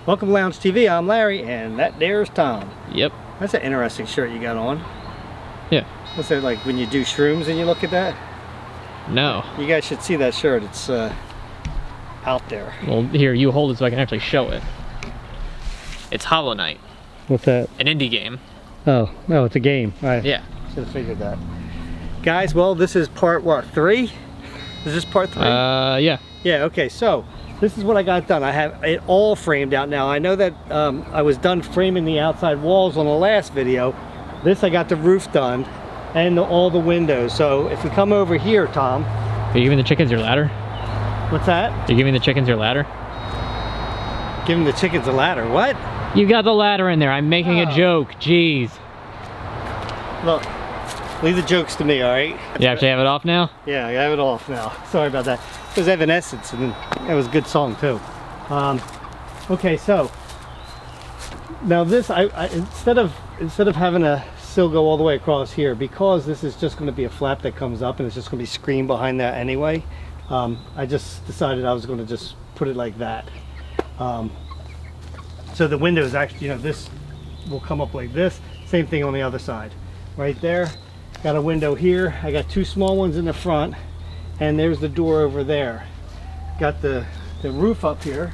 Welcome to Lounge TV, I'm Larry, and that there's Tom. Yep. That's an interesting shirt you got on. Yeah. What's that, like when you do shrooms and you look at that? No. You guys should see that shirt, it's out there. Well, here, you hold it so I can actually show it. It's Hollow Knight. What's that? An indie game. Oh, no, it's a game. Yeah. Should have figured that. Guys, well, this is part, what, 3? Is this part 3? Yeah. Yeah, okay, so this is what I got done. I have it all framed out now. I know that I was done framing the outside walls on the last video. This, I got the roof done and all the windows. So if we come over here, Tom. Are you giving the chickens your ladder? What's that? Are you giving the chickens your ladder? Giving the chickens a ladder, what? You got the ladder in there. I'm making a joke. Jeez. Look, leave the jokes to me, all right? You actually have it off now? Yeah, I have it off now. Sorry about that. It was Evanescence, and that was a good song too. Okay, so now this, I instead of having a sill go all the way across here, because this is just going to be a flap that comes up and it's just going to be screened behind that anyway. I just decided I was going to just put it like that. So the window is actually, you know, this will come up like this. Same thing on the other side. Right there, got a window here. I got 2 small ones in the front, and there's the door over there. Got the roof up here,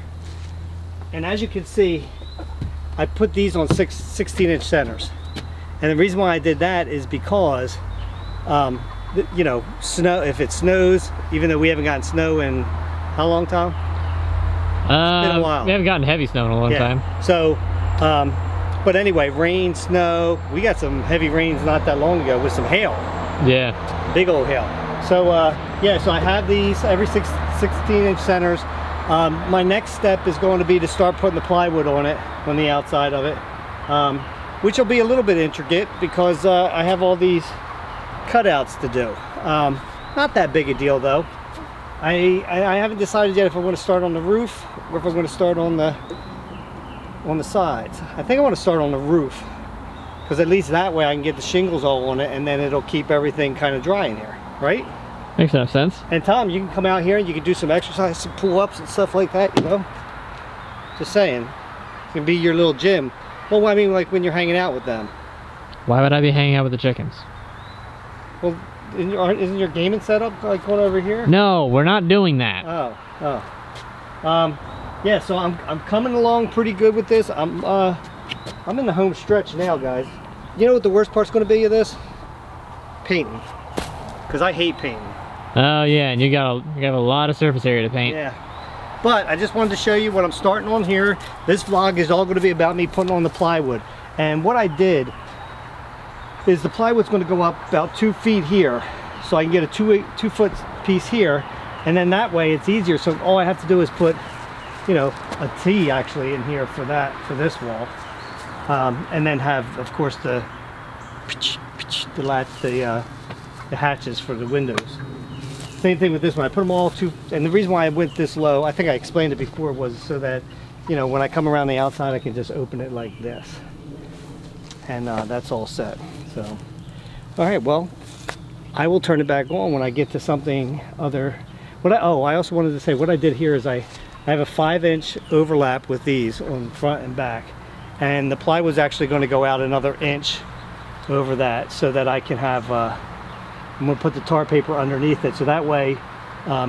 and as you can see, I put these on 16-inch centers. And the reason why I did that is because, you know, snow. If it snows, even though we haven't gotten snow in how long, Tom? It's been a while. We haven't gotten heavy snow in a long time. So, but anyway, rain, snow. We got some heavy rains not that long ago with some hail. Yeah. Big old hail. So, yeah, so I have these every 16-inch centers. My next step is going to be to start putting the plywood on it, on the outside of it, which will be a little bit intricate because I have all these cutouts to do. Not that big a deal though. I haven't decided yet if I'm going to start on the roof or if I'm going to start on the sides. I think I want to start on the roof because at least that way I can get the shingles all on it, and then it'll keep everything kind of dry in here, right? Makes enough sense. And Tom, you can come out here and you can do some exercise, some pull-ups and stuff like that, you know? Just saying. It can be your little gym. Well, I mean, like when you're hanging out with them. Why would I be hanging out with the chickens? Well, isn't your gaming setup like going over here? No, we're not doing that. Yeah, so I'm coming along pretty good with this. I'm in the home stretch now, guys. You know what the worst part's going to be of this? Painting. Because I hate painting. Oh yeah, and you got a lot of surface area to paint. Yeah. But I just wanted to show you what I'm starting on here. This vlog is all going to be about me putting on the plywood. And what I did is the plywood's going to go up about 2 feet here, so I can get a 2-foot piece here, and then that way it's easier. So all I have to do is put, you know, a T actually in here for this wall, and then have, of course, the hatches for the windows. Same thing with this one. I put them all and the reason why I went this low, I think I explained it before, was so that, you know, when I come around the outside I can just open it like this, and that's all set. So, all right, well, I will turn it back on when I get to something other. I also wanted to say what I did here is I have a 5-inch overlap with these on front and back, and the plywood's actually going to go out another inch over that so that I can have I'm going to put the tar paper underneath it, so that way all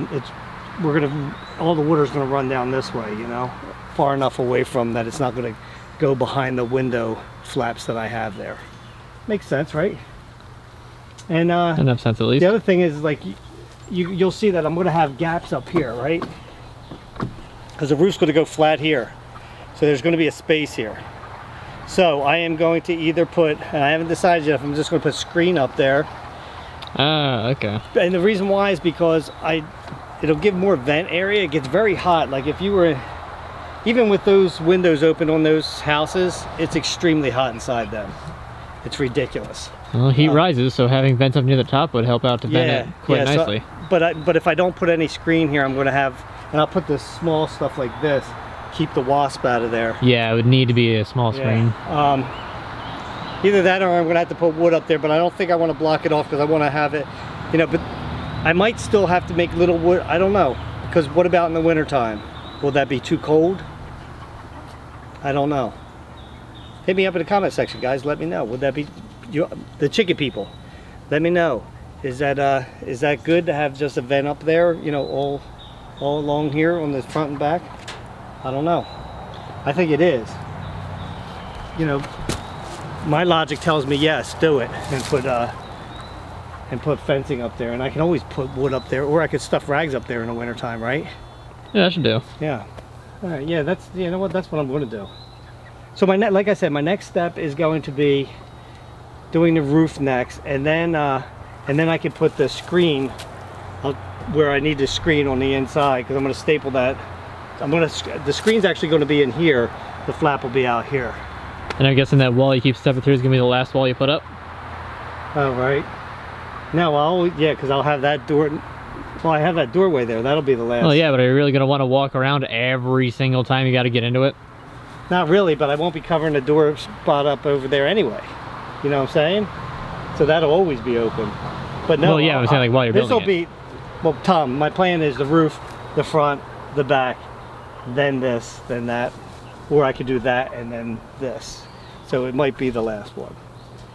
the water's going to run down this way, you know, far enough away from that it's not going to go behind the window flaps that I have there. Makes sense, right? And enough sense at least. The other thing is, like, you'll see that I'm going to have gaps up here, right? Because the roof's going to go flat here, so there's going to be a space here. So I am going to either put, and I haven't decided yet if I'm just going to put screen up there. Okay. And the reason why is because it'll give more vent area. It gets very hot. Like if you were, even with those windows open on those houses, it's extremely hot inside them. It's ridiculous. Well, heat rises, so having vents up near the top would help out to vent it quite nicely. So, but if I don't put any screen here, I'm going to have, and I'll put this small stuff like this, keep the wasp out of there. Yeah, it would need to be a small screen. Either that or I'm going to have to put wood up there, but I don't think I want to block it off because I want to have it, you know, but I might still have to make little wood. I don't know, because what about in the winter time? Will that be too cold? I don't know. Hit me up in the comment section, guys. Let me know. Would that be the chicken people? Let me know. Is that good to have just a vent up there? You know, all along here on the front and back. I don't know. I think it is. You know, my logic tells me yes, do it, and put fencing up there, and I can always put wood up there, or I could stuff rags up there in the wintertime, right? Yeah, that should do. Yeah. All right. Yeah, that's, you know what? That's what I'm going to do. So like I said, my next step is going to be doing the roof next, and then I can put the screen where I need the screen on the inside, because I'm going to staple that. The screen's actually going to be in here. The flap will be out here. And I'm guessing that wall you keep stepping through is going to be the last wall you put up? Oh, right. No, yeah, because I'll have that door. Well, I have that doorway there. That'll be the last. Oh yeah, but are you really going to want to walk around every single time you got to get into it? Not really, but I won't be covering the door spot up over there anyway. You know what I'm saying? So that'll always be open. But no, well, yeah, I'm saying like while you're building it. Well, Tom, my plan is the roof, the front, the back, then this, then that, or I could do that and then this. So it might be the last one.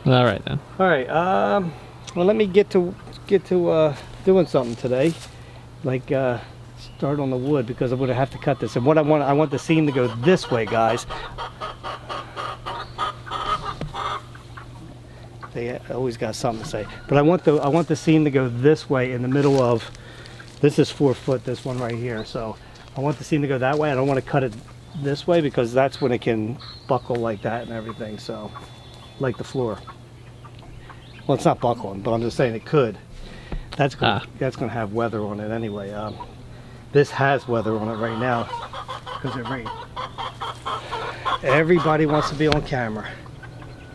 All right then. All right. Well, let me get to doing something today, like start on the wood, because I'm gonna have to cut this. And what I want the seam to go this way, guys. They always got something to say, but I want the seam to go this way in the middle of. This is 4 foot. This one right here. So I want the seam to go that way. I don't want to cut it this way, because that's when it can buckle like that and everything. So, like the floor. Well, it's not buckling, but I'm just saying it could. That's gonna have weather on it anyway. This has weather on it right now because it rained. Everybody wants to be on camera.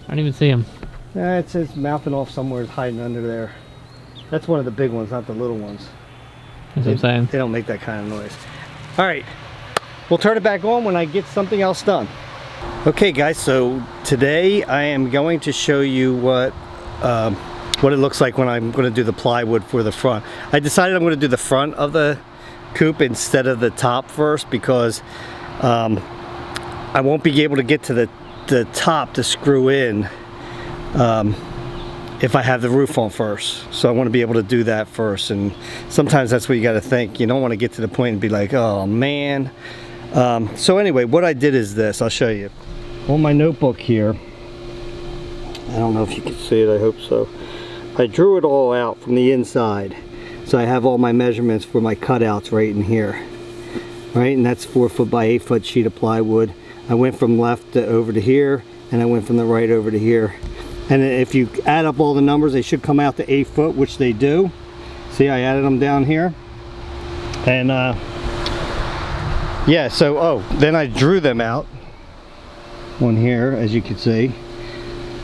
I don't even see him. It's mouthing off somewhere, hiding under there. That's one of the big ones, not the little ones. That's what I'm saying. They don't make that kind of noise. All right, we'll turn it back on when I get something else done. Okay, guys. So today I am going to show you what it looks like when I'm going to do the plywood for the front. I decided I'm going to do the front of the coop instead of the top first, because I won't be able to get to the top to screw in if I have the roof on first. So I want to be able to do that first, and sometimes that's what you got to think. You don't want to get to the point and be like, oh man. So anyway, what I did is this. I'll show you. On my notebook here, I don't know if you can see it, I hope so. I drew it all out from the inside. So I have all my measurements for my cutouts right in here. Right, and that's 4 foot by 8 foot sheet of plywood. I went from left over to here, and I went from the right over to here. And if you add up all the numbers, they should come out to 8 foot, which they do. See, I added them down here. And yeah, so then I drew them out on here, as you can see.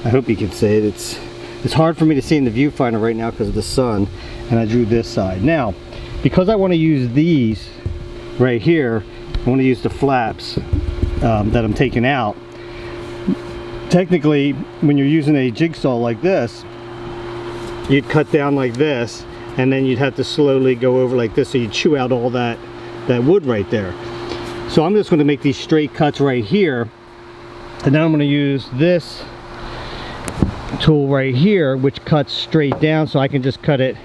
I hope you can see it. It's hard for me to see in the viewfinder right now because of the sun, and I drew this side. Now, because I want to use these right here, I want to use the flaps that I'm taking out. Technically, when you're using a jigsaw like this, you'd cut down like this, and then you'd have to slowly go over like this, so you'd chew out all that wood right there. So I'm just going to make these straight cuts right here, and then I'm going to use this tool right here, which cuts straight down, so I can just cut it.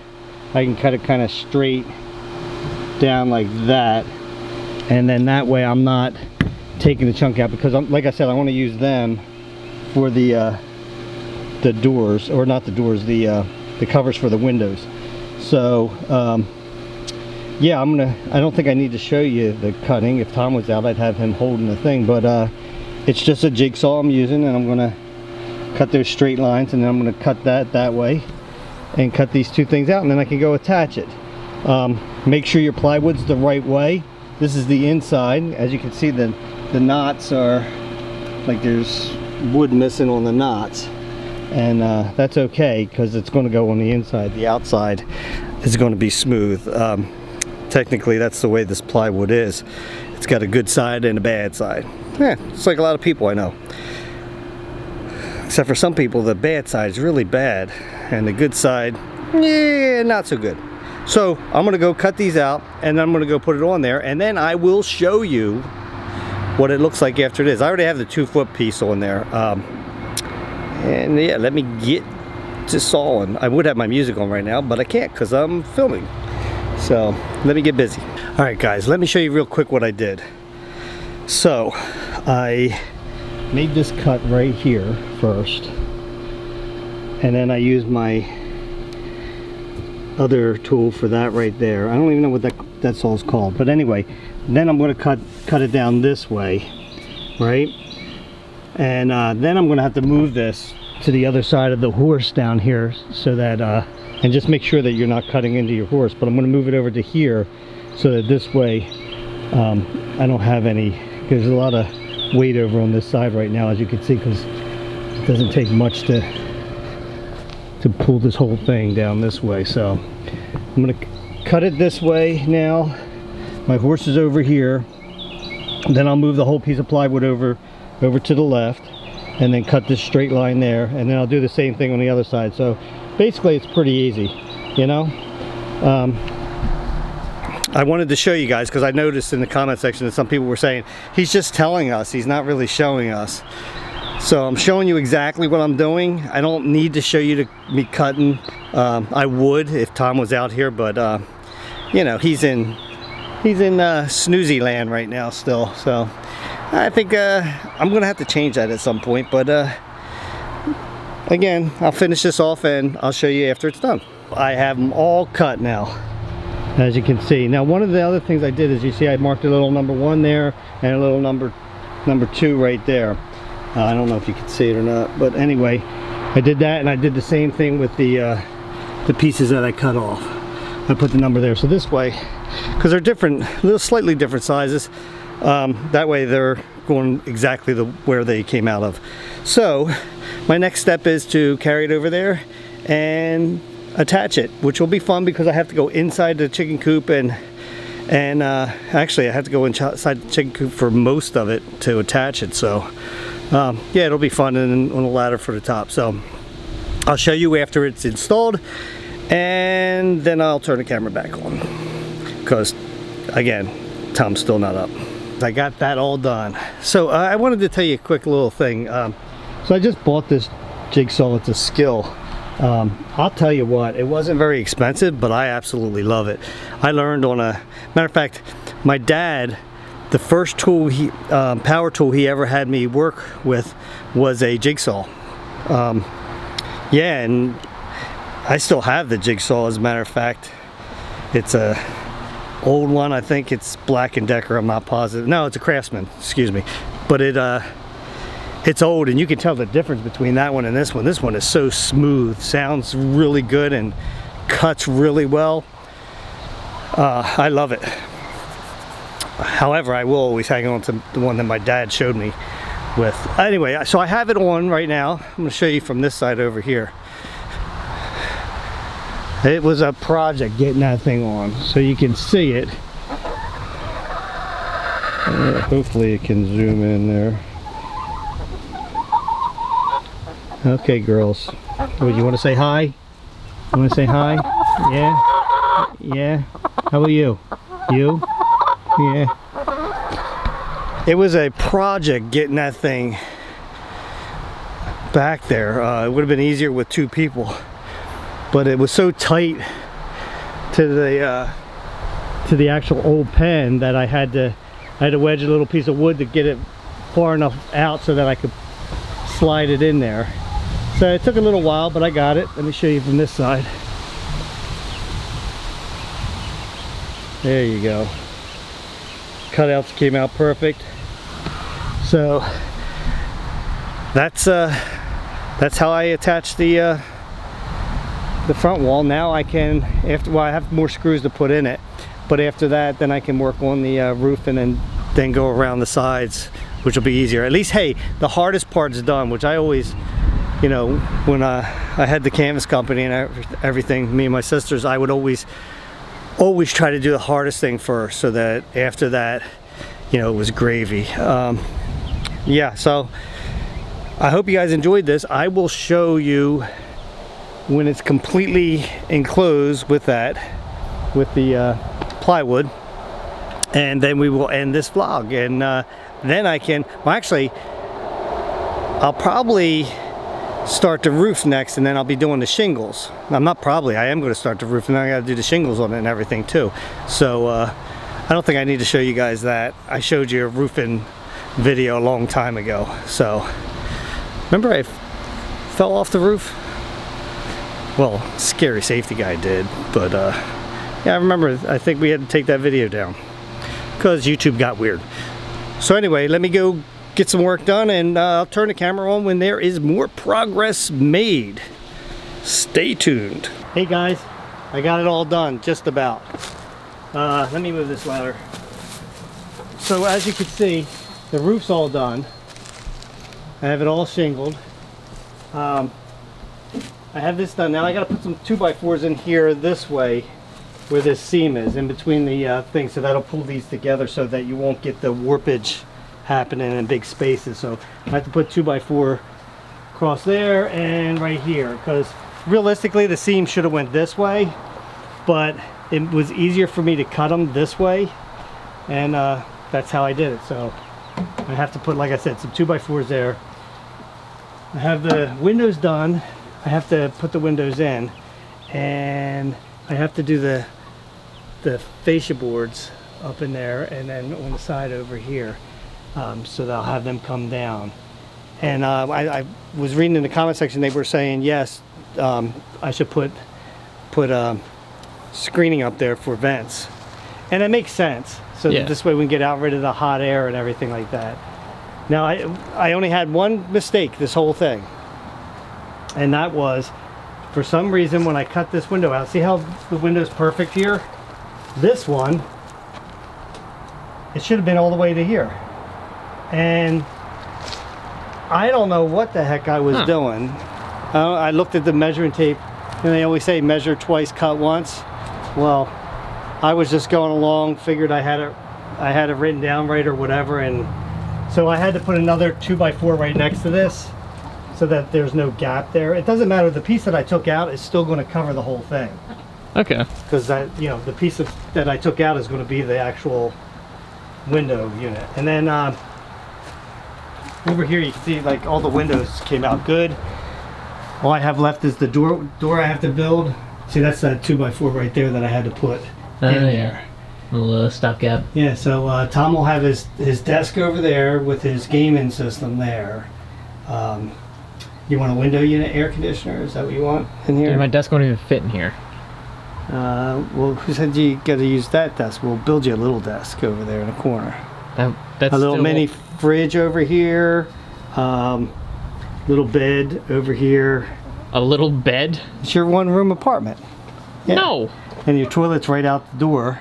I can cut it kind of straight down like that, and then that way I'm not taking the chunk out, because like I said, I want to use them for the doors, or not the doors, the covers for the windows. So yeah, I don't think I need to show you the cutting. If Tom was out, I'd have him holding the thing, but it's just a jigsaw I'm using, and I'm gonna cut those straight lines, and then I'm gonna cut that way and cut these two things out, and then I can go attach it. Make sure your plywood's the right way. This is the inside. As you can see, the knots are like there's wood missing on the knots, and that's okay, because it's going to go on the inside. The outside is going to be smooth. Technically, that's the way this plywood is. It's got a good side and a bad side. Yeah, it's like a lot of people I know. Except for some people, the bad side is really bad, and the good side, yeah, not so good. So I'm gonna go cut these out, and then I'm gonna go put it on there, and then I will show you what it looks like after it is. I already have the 2-foot piece on there. And yeah, let me get to sawing. I would have my music on right now, but I can't because I'm filming. So let me get busy. All right, guys, let me show you real quick what I did. So I made this cut right here first, and then I used my other tool for that right there. I don't even know what that saw is called, but anyway, then I'm going to cut it down this way, right? And then I'm going to have to move this to the other side of the horse down here, so that and just make sure that you're not cutting into your horse. But I'm going to move it over to here so that this way I don't have any, there's a lot of weight over on this side right now, as you can see, because it doesn't take much to pull this whole thing down this way. So I'm going to cut it this way now. My horse is over here. Then I'll move the whole piece of plywood over to the left, and then cut this straight line there, and then I'll do the same thing on the other side. So basically it's pretty easy, you know. I wanted to show you guys because I noticed in the comment section that some people were saying he's just telling us, he's not really showing us. So I'm showing you exactly what I'm doing. I don't need to show you me cutting. I would if Tom was out here, but you know, he's in snoozy land right now still. So I think I'm gonna have to change that at some point, but again, I'll finish this off and I'll show you after it's done. I have them all cut now, as you can see. Now, one of the other things I did is, you see I marked a little number 1 there and a little number 2 right there. I don't know if you can see it or not, but anyway, I did that, and I did the same thing with the pieces that I cut off. I put the number there, so this way, because they're different, little slightly different sizes, that way they're going exactly where they came out of. So my next step is to carry it over there and attach it, which will be fun because I have to go inside the chicken coop, and actually I have to go inside the chicken coop for most of it to attach it. So yeah, it'll be fun, and on a ladder for the top. So I'll show you after it's installed, and then I'll turn the camera back on because again, Tom's still not up. I got that all done. So I wanted to tell you a quick little thing. So I just bought this jigsaw. It's a Skill. I'll tell you what, it wasn't very expensive, but I absolutely love it. I learned on a matter of fact, my dad, the first tool power tool he ever had me work with was a jigsaw. Yeah, and I still have the jigsaw, as a matter of fact. It's a old one. I think it's Black & Decker, I'm not positive. No, it's a Craftsman, excuse me. But it's old, and you can tell the difference between that one and this one. This one is so smooth, sounds really good, and cuts really well. I love it. However, I will always hang on to the one that my dad showed me with. Anyway, so I have it on right now. I'm going to show you from this side over here. It was a project getting that thing on, so you can see it. Hopefully it can zoom in there. Okay, girls. What, you want to say hi? You want to say hi? Yeah? Yeah? How are you? You? Yeah. It was a project getting that thing back there. It would have been easier with 2 people, but it was so tight to the actual old pen that I had to wedge a little piece of wood to get it far enough out so that I could slide it in there. So it took a little while, but I got it. Let me show you from this side. There you go. Cutouts came out perfect. So that's how I attach the front wall. Now I can, well, I have more screws to put in it, but after that, then I can work on the roof, and then go around the sides, which will be easier. At least, hey, the hardest part's done, which I always, you know, when I had the canvas company and everything, me and my sisters, I would always try to do the hardest thing first, so that after that, you know, it was gravy. Yeah, so I hope you guys enjoyed this. I will show you when it's completely enclosed with the plywood, and then we will end this vlog. And then I can, well actually, I'll probably start the roof next, and then I'll be doing the shingles. I am going to start the roof, and then I got to do the shingles on it and everything too. So I don't think I need to show you guys that. I showed you a roofing video a long time ago. So remember I fell off the roof? Well, scary safety guy did, but yeah, I remember. I think we had to take that video down because YouTube got weird. So anyway, let me go get some work done, and I'll turn the camera on when there is more progress made. Stay tuned. Hey guys, I got it all done, just about. Let me move this ladder. So as you can see, the roof's all done. I have it all shingled. I have this done. Now I got to put some 2x4s in here this way, where this seam is, in between the things, so that'll pull these together so that you won't get the warpage happening in big spaces. So I have to put 2x4 across there and right here, because realistically the seam should have went this way, but it was easier for me to cut them this way, and that's how I did it. So I have to put, like I said, some 2x4s there. I have the windows done. I have to put the windows in, and I have to do the fascia boards up in there, and then on the side over here, so that I'll have them come down. And I was reading in the comment section, they were saying yes, I should put screening up there for vents, and it makes sense. So yeah, this way we can get out rid of the hot air and everything like that. Now I only had one mistake this whole thing, and that was, for some reason, when I cut this window out, see how the window's perfect here? This one, it should have been all the way to here. And I don't know what the heck I was doing. I looked at the measuring tape, and they always say measure twice, cut once. Well, I was just going along, figured I had it written down right or whatever, and so I had to put another 2x4 right next to this, so that there's no gap there. It doesn't matter, the piece that I took out is still going to cover the whole thing. Okay. Because that, you know, the piece that I took out is going to be the actual window unit. And then over here you can see like all the windows came out good. All I have left is the door I have to build. See, that's that 2x4 right there that I had to put in there. A little stopgap. Yeah, so Tom will have his desk over there with his gaming system there. You want a window unit air conditioner? Is that what you want in here? Dude, my desk won't even fit in here. Well, who said you got to use that desk? We'll build you a little desk over there in the corner. That's a little mini fridge over here. Little bed over here. A little bed? It's your one-room apartment. Yeah. No. And your toilet's right out the door.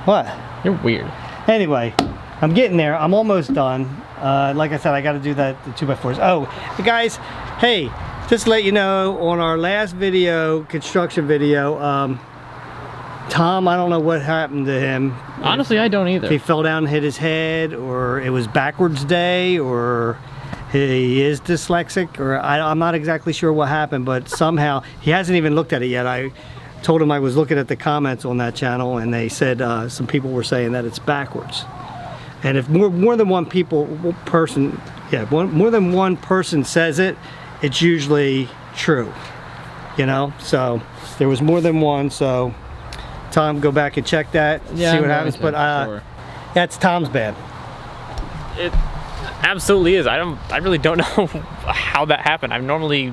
What? You're weird. Anyway, I'm getting there. I'm almost done. Like I said, I got to do the 2x4s. Oh, guys, hey, just to let you know, on our last video, construction video, Tom, I don't know what happened to him. Honestly, I don't either. If he fell down and hit his head, or it was backwards day, or he is dyslexic, or I'm not exactly sure what happened, but somehow he hasn't even looked at it yet. I told him I was looking at the comments on that channel, and they said some people were saying that it's backwards. And if more than one person says it, it's usually true, you know. So there was more than one. So Tom, go back and check that, yeah, see what happens. But sure. That's Tom's bad. It absolutely is. I really don't know how that happened. I've normally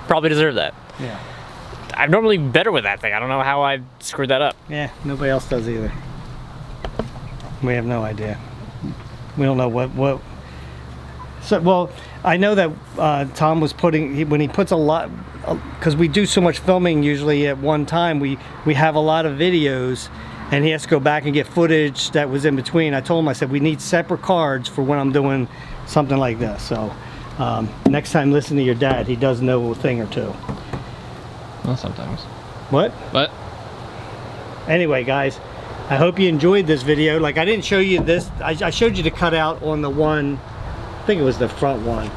probably deserve that. Yeah. I'm normally better with that thing. I don't know how I screwed that up. Yeah, nobody else does either. We have no idea. We don't know what. So, well, I know that Tom was when he puts a lot, because we do so much filming usually at one time, we have a lot of videos, and he has to go back and get footage that was in between. I told him, I said, we need separate cards for when I'm doing something like this. So next time, listen to your dad. He does know a thing or two. Well, sometimes. What? But anyway, guys, I hope you enjoyed this video. Like, I didn't show you this. I showed you the cutout on the one, I think it was the front one.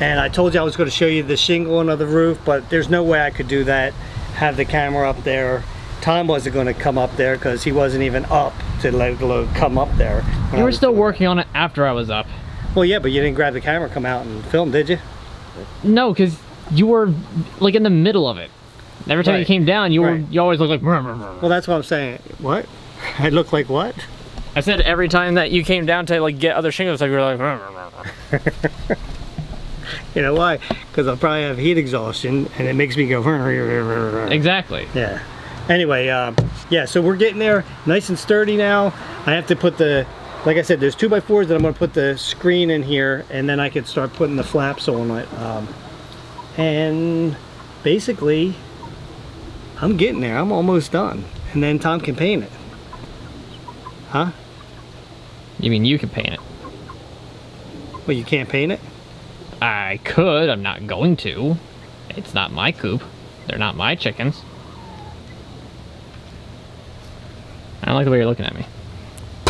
And I told you I was going to show you the shingling of the roof, but there's no way I could do that, have the camera up there, Tom wasn't going to come up there because he wasn't even up to let the load come up there. You were still working on it after I was up. Well, yeah, but you didn't grab the camera, come out and film, did you? No, because you were like in the middle of it. Every time you came down, you always looked like. Well, that's what I'm saying. What? I look like what? I said every time that you came down to like get other shingles, like you were like. You know why? Because I'll probably have heat exhaustion, and it makes me go. Exactly. Yeah. Anyway, yeah. So we're getting there, nice and sturdy now. I have to put the, like I said, there's 2x4s that I'm going to put the screen in here, and then I can start putting the flaps on it. And basically, I'm getting there. I'm almost done, and then Tom can paint it. Huh? You mean you can paint it? Well, you can't paint it? I could. I'm not going to. It's not my coop. They're not my chickens. I don't like the way you're looking at me.